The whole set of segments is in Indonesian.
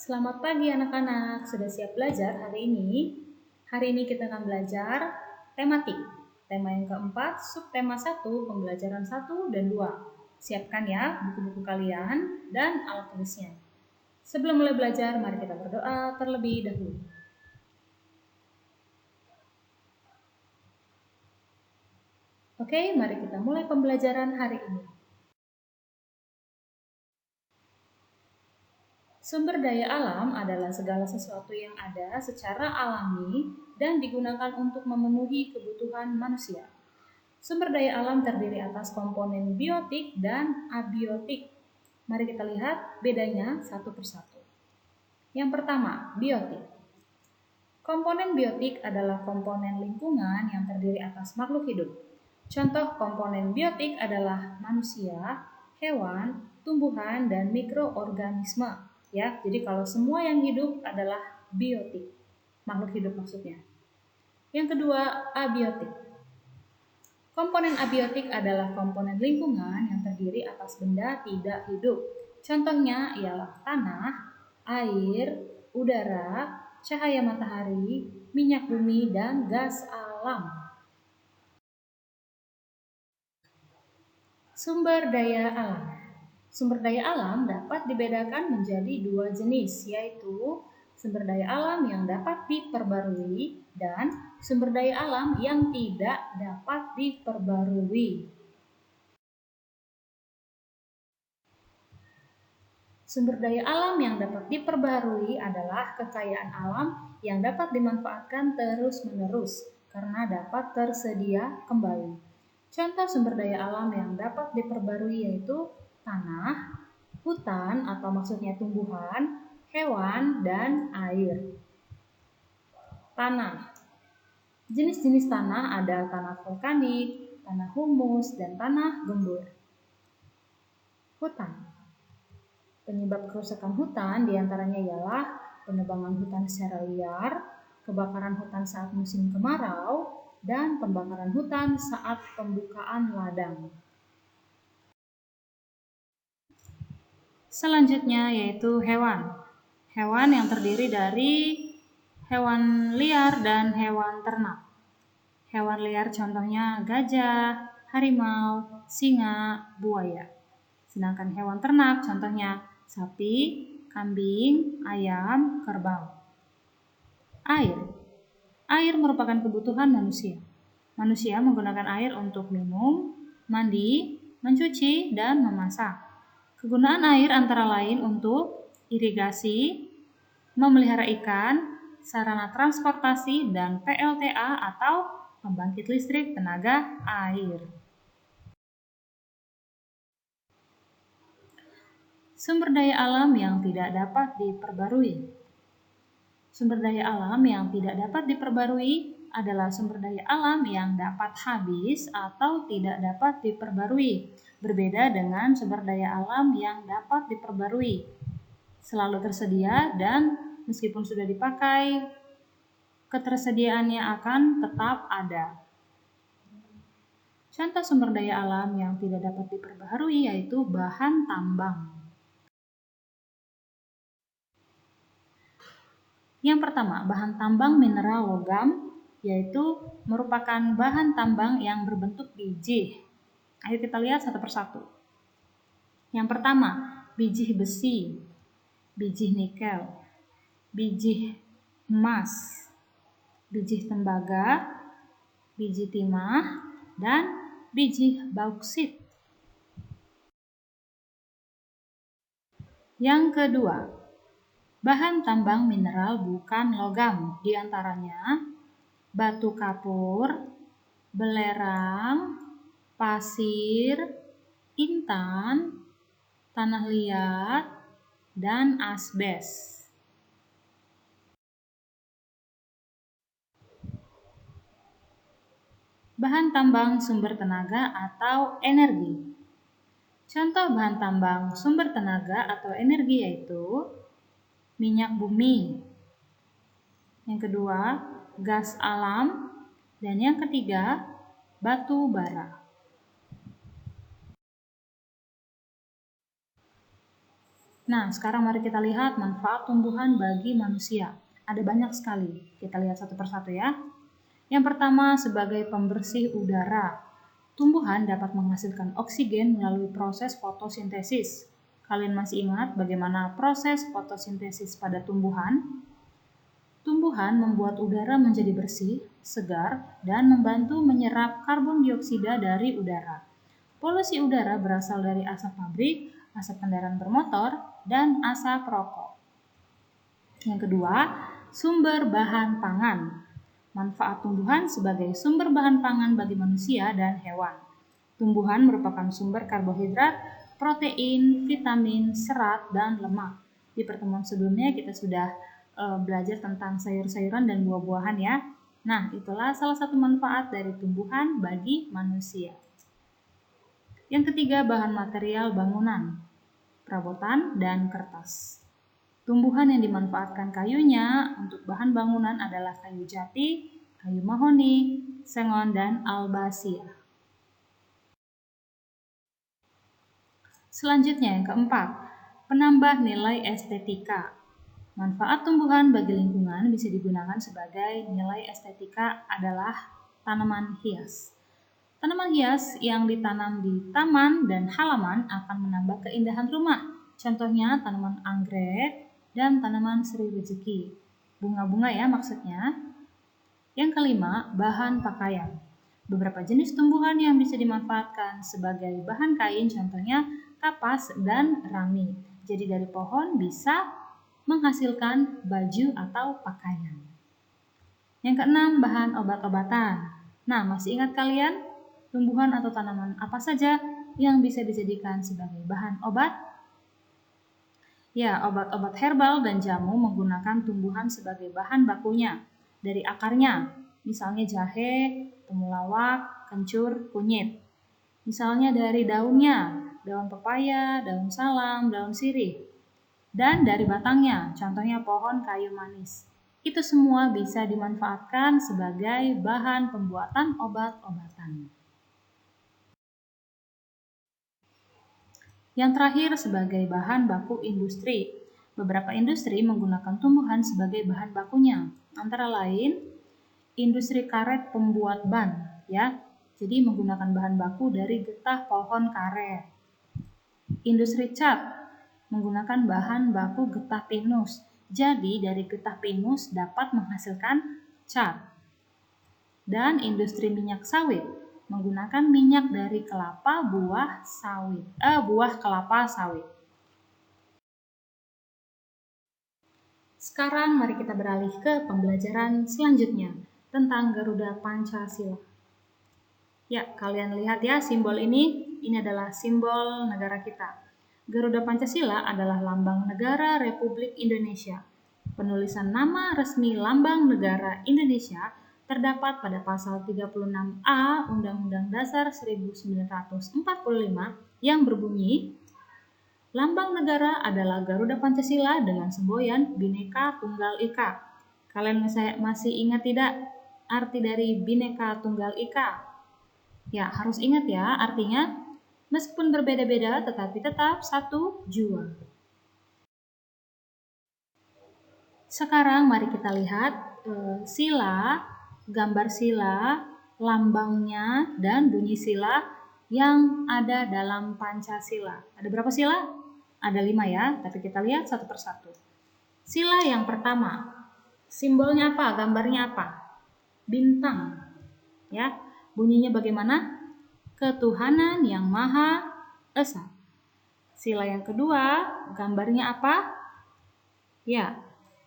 Selamat pagi anak-anak, sudah siap belajar hari ini? Hari ini kita akan belajar tematik. Tema yang keempat, subtema 1, pembelajaran 1 dan 2. Siapkan ya buku-buku kalian dan alat tulisnya. Sebelum mulai belajar, mari kita berdoa terlebih dahulu. Oke, mari kita mulai pembelajaran hari ini. Sumber daya alam adalah segala sesuatu yang ada secara alami dan digunakan untuk memenuhi kebutuhan manusia. Sumber daya alam terdiri atas komponen biotik dan abiotik. Mari kita lihat bedanya satu persatu. Yang pertama, biotik. Komponen biotik adalah komponen lingkungan yang terdiri atas makhluk hidup. Contoh komponen biotik adalah manusia, hewan, tumbuhan, dan mikroorganisme. Ya, jadi kalau semua yang hidup adalah biotik, makhluk hidup maksudnya. Yang kedua, abiotik. Komponen abiotik adalah komponen lingkungan yang terdiri atas benda tidak hidup. Contohnya ialah tanah, air, udara, cahaya matahari, minyak bumi, dan gas alam. Sumber daya alam. Sumber daya alam dapat dibedakan menjadi dua jenis, yaitu sumber daya alam yang dapat diperbarui dan sumber daya alam yang tidak dapat diperbarui. Sumber daya alam yang dapat diperbarui adalah kekayaan alam yang dapat dimanfaatkan terus-menerus karena dapat tersedia kembali. Contoh sumber daya alam yang dapat diperbarui yaitu tanah, hutan atau maksudnya tumbuhan, hewan, dan air. Tanah. Jenis-jenis tanah ada tanah vulkanik, tanah humus, dan tanah gembur. Hutan. Penyebab kerusakan hutan diantaranya ialah penebangan hutan secara liar, kebakaran hutan saat musim kemarau, dan pembakaran hutan saat pembukaan ladang. Selanjutnya yaitu hewan. Hewan yang terdiri dari hewan liar dan hewan ternak. Hewan liar contohnya gajah, harimau, singa, buaya. Sedangkan hewan ternak contohnya sapi, kambing, ayam, kerbau. Air. Air merupakan kebutuhan manusia. Manusia menggunakan air untuk minum, mandi, mencuci, dan memasak. Kegunaan air antara lain untuk irigasi, memelihara ikan, sarana transportasi, dan PLTA atau pembangkit listrik tenaga air. Sumber daya alam yang tidak dapat diperbarui. Sumber daya alam yang tidak dapat diperbarui adalah sumber daya alam yang dapat habis atau tidak dapat diperbarui. Berbeda dengan sumber daya alam yang dapat diperbarui. Selalu tersedia dan meskipun sudah dipakai, ketersediaannya akan tetap ada. Contoh sumber daya alam yang tidak dapat diperbarui yaitu bahan tambang. Yang pertama, bahan tambang mineral logam, yaitu merupakan bahan tambang yang berbentuk biji. Ayo kita lihat satu persatu. Yang pertama, biji besi, biji nikel, biji emas, biji tembaga, biji timah, dan biji bauksit. Yang kedua, bahan tambang mineral bukan logam, diantaranya batu kapur, belerang, pasir, intan, tanah liat, dan asbes. Bahan tambang sumber tenaga atau energi. Contoh bahan tambang sumber tenaga atau energi yaitu minyak bumi. Yang kedua, gas alam. Dan yang ketiga, batu bara. Nah, sekarang mari kita lihat manfaat tumbuhan bagi manusia. Ada banyak sekali. Kita lihat satu persatu ya. Yang pertama, sebagai pembersih udara. Tumbuhan dapat menghasilkan oksigen melalui proses fotosintesis. Kalian masih ingat bagaimana proses fotosintesis pada tumbuhan? Tumbuhan membuat udara menjadi bersih, segar, dan membantu menyerap karbon dioksida dari udara. Polusi udara berasal dari asap pabrik, asap kendaraan bermotor, dan asap rokok. Yang kedua, sumber bahan pangan. Manfaat tumbuhan sebagai sumber bahan pangan bagi manusia dan hewan. Tumbuhan merupakan sumber karbohidrat, protein, vitamin, serat, dan lemak. Di pertemuan sebelumnya kita sudah belajar tentang sayur-sayuran dan buah-buahan ya. Nah, itulah salah satu manfaat dari tumbuhan bagi manusia. Yang ketiga, bahan material bangunan, perabotan, dan kertas. Tumbuhan yang dimanfaatkan kayunya untuk bahan bangunan adalah kayu jati, kayu mahoni, sengon, dan albasia. Selanjutnya yang keempat, penambah nilai estetika. Manfaat tumbuhan bagi lingkungan bisa digunakan sebagai nilai estetika adalah tanaman hias. Tanaman hias yang ditanam di taman dan halaman akan menambah keindahan rumah. Contohnya tanaman anggrek dan tanaman seri rezeki. Bunga-bunga ya maksudnya. Yang kelima, bahan pakaian. Beberapa jenis tumbuhan yang bisa dimanfaatkan sebagai bahan kain contohnya kapas dan rami. Jadi dari pohon bisa menghasilkan baju atau pakaian. Yang keenam, bahan obat-obatan. Nah, masih ingat kalian tumbuhan atau tanaman apa saja yang bisa dijadikan sebagai bahan obat? Ya, obat-obat herbal dan jamu menggunakan tumbuhan sebagai bahan bakunya. Dari akarnya, misalnya jahe, temulawak, kencur, kunyit. Misalnya dari daunnya, daun pepaya, daun salam, daun sirih. Dan dari batangnya, contohnya pohon kayu manis. Itu semua bisa dimanfaatkan sebagai bahan pembuatan obat-obatan. Yang terakhir sebagai bahan baku industri. Beberapa industri menggunakan tumbuhan sebagai bahan bakunya, antara lain industri karet pembuat ban, ya. Jadi menggunakan bahan baku dari getah pohon karet. Industri cat menggunakan bahan baku getah pinus. Jadi dari getah pinus dapat menghasilkan cat. Dan industri minyak sawit menggunakan minyak dari buah kelapa sawit. Sekarang mari kita beralih ke pembelajaran selanjutnya tentang Garuda Pancasila. Ya, kalian lihat ya simbol ini adalah simbol negara kita. Garuda Pancasila adalah lambang negara Republik Indonesia. Penulisan nama resmi lambang negara Indonesia terdapat pada pasal 36A Undang-Undang Dasar 1945 yang berbunyi, lambang negara adalah Garuda Pancasila dengan semboyan Bhinneka Tunggal Ika. Kalian masih ingat tidak arti dari Bhinneka Tunggal Ika? Ya, harus ingat ya, artinya meskipun berbeda-beda tetapi tetap satu jua. Sekarang mari kita lihat sila, gambar sila, lambangnya, dan bunyi sila yang ada dalam Pancasila. Ada berapa sila? Ada 5 ya, tapi kita lihat satu persatu. Sila yang pertama, simbolnya apa? Gambarnya apa? Bintang. Ya, bunyinya bagaimana? Ketuhanan yang Maha Esa. Sila yang kedua, gambarnya apa? Ya,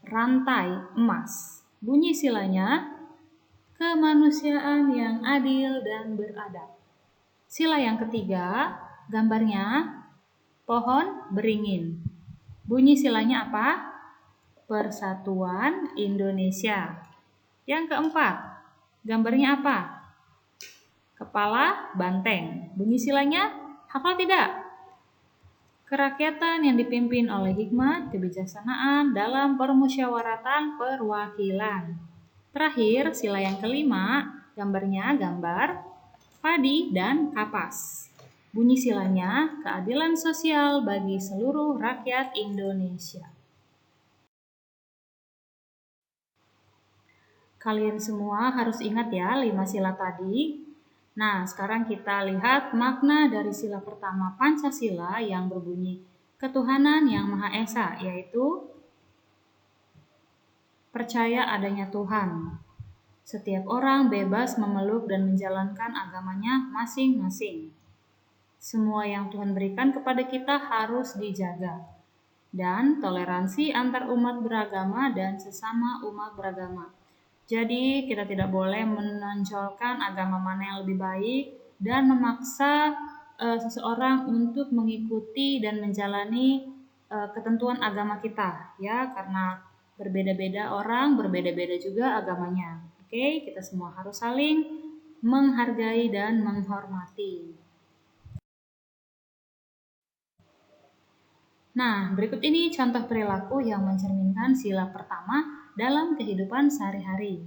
rantai emas. Bunyi silanya, kemanusiaan yang adil dan beradab. Sila yang ketiga, gambarnya pohon beringin. Bunyi silanya apa? Persatuan Indonesia. Yang keempat, gambarnya apa? Kepala banteng. Bunyi silanya hafal tidak? Kerakyatan yang dipimpin oleh hikmat kebijaksanaan dalam permusyawaratan perwakilan. Terakhir, sila yang kelima, gambarnya gambar padi dan kapas. Bunyi silanya, keadilan sosial bagi seluruh rakyat Indonesia. Kalian semua harus ingat ya 5 sila tadi. Nah, sekarang kita lihat makna dari sila pertama Pancasila yang berbunyi ketuhanan yang Maha Esa, yaitu percaya adanya Tuhan. Setiap orang bebas memeluk dan menjalankan agamanya masing-masing. Semua yang Tuhan berikan kepada kita harus dijaga. Dan toleransi antar umat beragama dan sesama umat beragama. Jadi kita tidak boleh menonjolkan agama mana yang lebih baik dan memaksa seseorang untuk mengikuti dan menjalani ketentuan agama kita, ya, karena berbeda-beda orang, berbeda-beda juga agamanya. Oke, kita semua harus saling menghargai dan menghormati. Nah, berikut ini contoh perilaku yang mencerminkan sila pertama dalam kehidupan sehari-hari.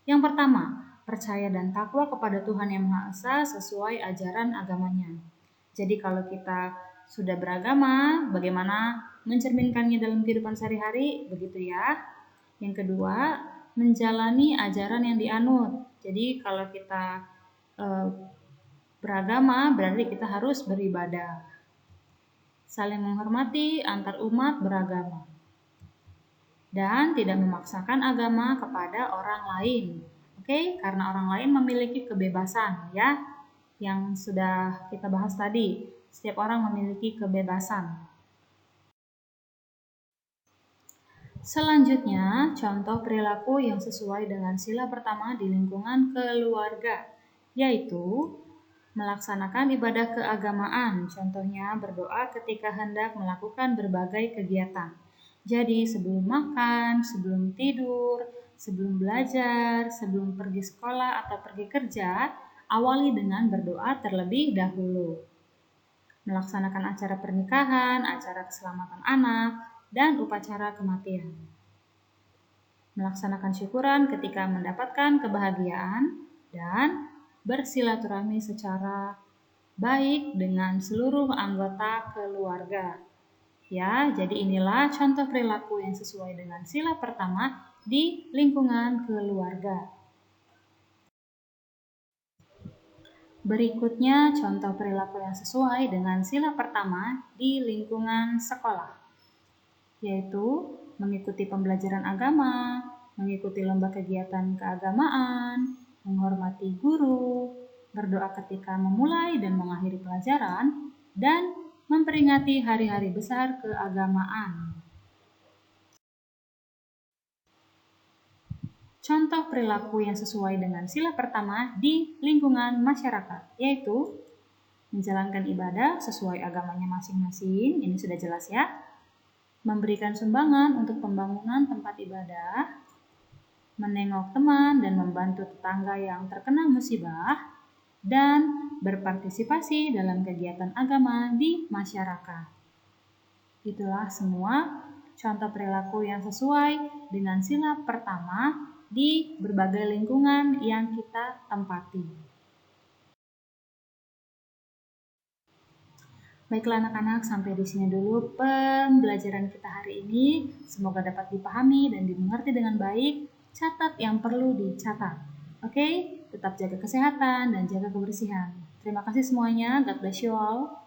Yang pertama, percaya dan takwa kepada Tuhan Yang Maha Esa sesuai ajaran agamanya. Jadi kalau kita sudah beragama, bagaimana mencerminkannya dalam kehidupan sehari-hari? Begitu ya. Yang kedua, menjalani ajaran yang dianut. Jadi kalau kita beragama, berarti kita harus beribadah. Saling menghormati antar umat beragama, dan tidak memaksakan agama kepada orang lain. Oke, karena orang lain memiliki kebebasan, ya, yang sudah kita bahas tadi. Setiap orang memiliki kebebasan. Selanjutnya, contoh perilaku yang sesuai dengan sila pertama di lingkungan keluarga, yaitu melaksanakan ibadah keagamaan, contohnya berdoa ketika hendak melakukan berbagai kegiatan. Jadi sebelum makan, sebelum tidur, sebelum belajar, sebelum pergi sekolah atau pergi kerja, awali dengan berdoa terlebih dahulu. Melaksanakan acara pernikahan, acara keselamatan anak, dan upacara kematian. Melaksanakan syukuran ketika mendapatkan kebahagiaan, dan bersilaturahmi secara baik dengan seluruh anggota keluarga. Ya, jadi inilah contoh perilaku yang sesuai dengan sila pertama di lingkungan keluarga. Berikutnya contoh perilaku yang sesuai dengan sila pertama di lingkungan sekolah, yaitu mengikuti pembelajaran agama, mengikuti lomba kegiatan keagamaan, menghormati guru, berdoa ketika memulai dan mengakhiri pelajaran, dan memperingati hari-hari besar keagamaan. Contoh perilaku yang sesuai dengan sila pertama di lingkungan masyarakat, yaitu menjalankan ibadah sesuai agamanya masing-masing, ini sudah jelas ya. Memberikan sumbangan untuk pembangunan tempat ibadah, menengok teman dan membantu tetangga yang terkena musibah, dan berpartisipasi dalam kegiatan agama di masyarakat. Itulah semua contoh perilaku yang sesuai dengan sila pertama di berbagai lingkungan yang kita tempati. Baiklah anak-anak, sampai di sini dulu pembelajaran kita hari ini. Semoga dapat dipahami dan dimengerti dengan baik. Catat yang perlu dicatat. Oke, tetap jaga kesehatan dan jaga kebersihan. Terima kasih semuanya. God bless you all.